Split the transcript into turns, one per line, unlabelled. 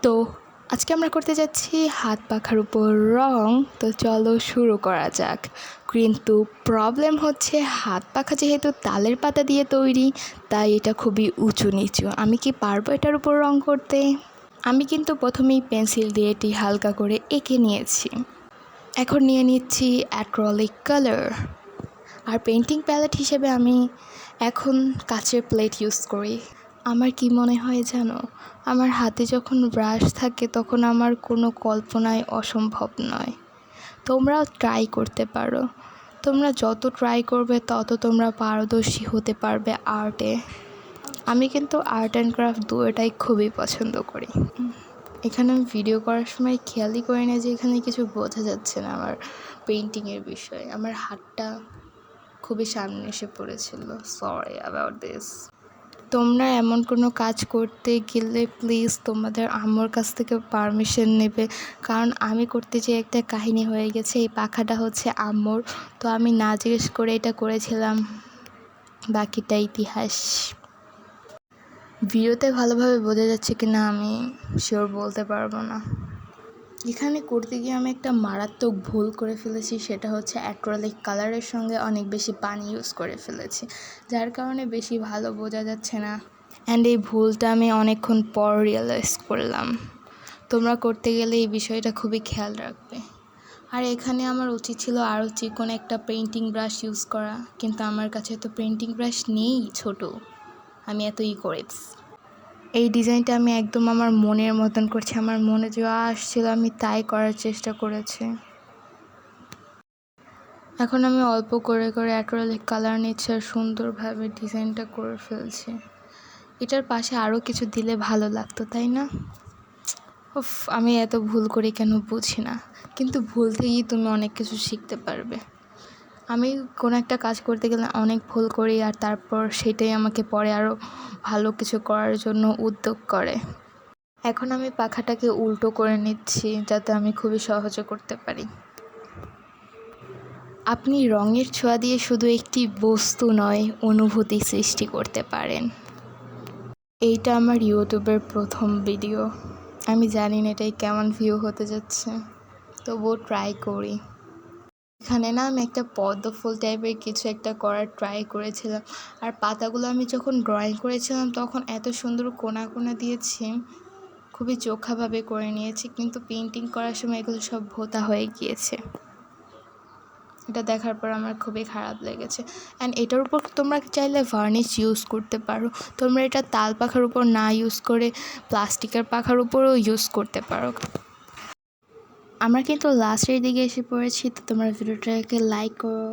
তো আজকে আমরা করতে যাচ্ছি হাত পাখার উপর রং। তো চলো শুরু করা যাক। কিন্তু প্রবলেম হচ্ছে হাত পাখা যেহেতু তালের পাতা দিয়ে তৈরি, তাই এটা খুবই উঁচু নিচু। আমি কি পারবো এটার উপর রং করতে? আমি কিন্তু প্রথমেই পেন্সিল দিয়ে এটি হালকা করে এঁকে নিয়েছি। এখন নিয়ে নিচ্ছি অ্যাক্রিলিক কালার। আর পেন্টিং প্যালেট হিসেবে আমি এখন কাচের প্লেট ইউজ করি। আমার কি মনে হয় জানো, আমার হাতে যখন ব্রাশ থাকে তখন আমার কোনো কল্পনায় অসম্ভব নয়। তোমরাও ট্রাই করতে পারো। তোমরা যত ট্রাই করবে তত তোমরা পারদর্শী হতে পারবে আর্টে। আমি কিন্তু আর্ট অ্যান্ড ক্রাফট দুটোটাই খুবই পছন্দ করি। এখানে আমি ভিডিও করার সময় খেয়ালই করি না যে এখানে কিছু বোঝা যাচ্ছে না আমার পেন্টিংয়ের বিষয়ে। আমার হাতটা খুবই সামনে এসে পড়েছিল। Sorry about this. তোমরা এমন কোনো কাজ করতে গেলে প্লিজ তোমাদের আম্মুর কাছ থেকে পারমিশন নেবে, কারণ আমি করতে যেয়ে একটা কাহিনী হয়ে গেছে। এই পাখাটা হচ্ছে আম্মুর, তো আমি না জিজ্ঞেস করে এটা করেছিলাম। বাকিটা ইতিহাস। ভিডিওতে ভালোভাবে বোঝা যাচ্ছে কি না আমি শিওর বলতে পারবো না। এখানে করতে গিয়ে আমি একটা মারাত্মক ভুল করে ফেলেছি, সেটা হচ্ছে অ্যাক্রিলিক কালারের সঙ্গে অনেক বেশি পানি ইউজ করে ফেলেছি, যার কারণে বেশি ভালো বোঝা যাচ্ছে না। অ্যান্ড এই ভুলটা আমি অনেকক্ষণ পর রিয়েলাইজ করলাম। তোমরা করতে গেলে এই বিষয়টা খুবই খেয়াল রাখবে। আর এখানে আমার উচিত ছিল আরও চিকন একটা পেন্টিং ব্রাশ ইউজ করা, কিন্তু আমার কাছে তো পেন্টিং ব্রাশ নেই, ছোট। আমি এতই করেছি। এই ডিজাইনটা আমি একদম আমার মনের মতন করছি। আমার মনে যা আসছিল আমি তাই করার চেষ্টা করেছি। এখন আমি অল্প করে করে অ্যাক্রিলিক কালার নিচ্ছি আর সুন্দরভাবে ডিজাইনটা করে ফেলছি। এটার পাশে আরও কিছু দিলে ভালো লাগতো, তাই না? উফ, আমি এত ভুল করি কেন বুঝি না। কিন্তু ভুল থেকেই তুমি অনেক কিছু শিখতে পারবে। আমি কোনো একটা কাজ করতে গেলে অনেক ভুল করি, আর তারপর সেটাই আমাকে পরে আরও ভালো কিছু করার জন্য উদ্যোগ করে। এখন আমি পাখাটাকে উল্টো করে নিচ্ছি যাতে আমি খুবই সহজে করতে পারি। আপনি রঙের ছোঁয়া দিয়ে শুধু একটি বস্তু নয়, অনুভূতি সৃষ্টি করতে পারেন। এইটা আমার ইউটিউবের প্রথম ভিডিও। আমি জানি না এটাই কেমন ভিউ হতে যাচ্ছে, তবুও ট্রাই করি। এখানে না আমি একটা পদ্ম ফুল টাইপের কিছু একটা করার ট্রাই করেছিলাম। আর পাতাগুলো আমি যখন ড্রয়িং করেছিলাম তখন এত সুন্দর কোনা কোনা দিয়েছি, খুবই চোখাভাবে করে নিয়েছি, কিন্তু পেন্টিং করার সময় এগুলো সব ভোঁতা হয়ে গিয়েছে। এটা দেখার পর আমার খুবই খারাপ লেগেছে। অ্যান্ড এটার উপর তোমরা চাইলে ভার্নিশ ইউজ করতে পারো। তোমরা এটা তাল পাখার উপর না ইউজ করে প্লাস্টিকের পাখার উপরেও ইউজ করতে পারো। আমরা কিন্তু লাস্টের দিকে এসে পড়েছি, তো তোমরা ভিডিওটাকে লাইক করো।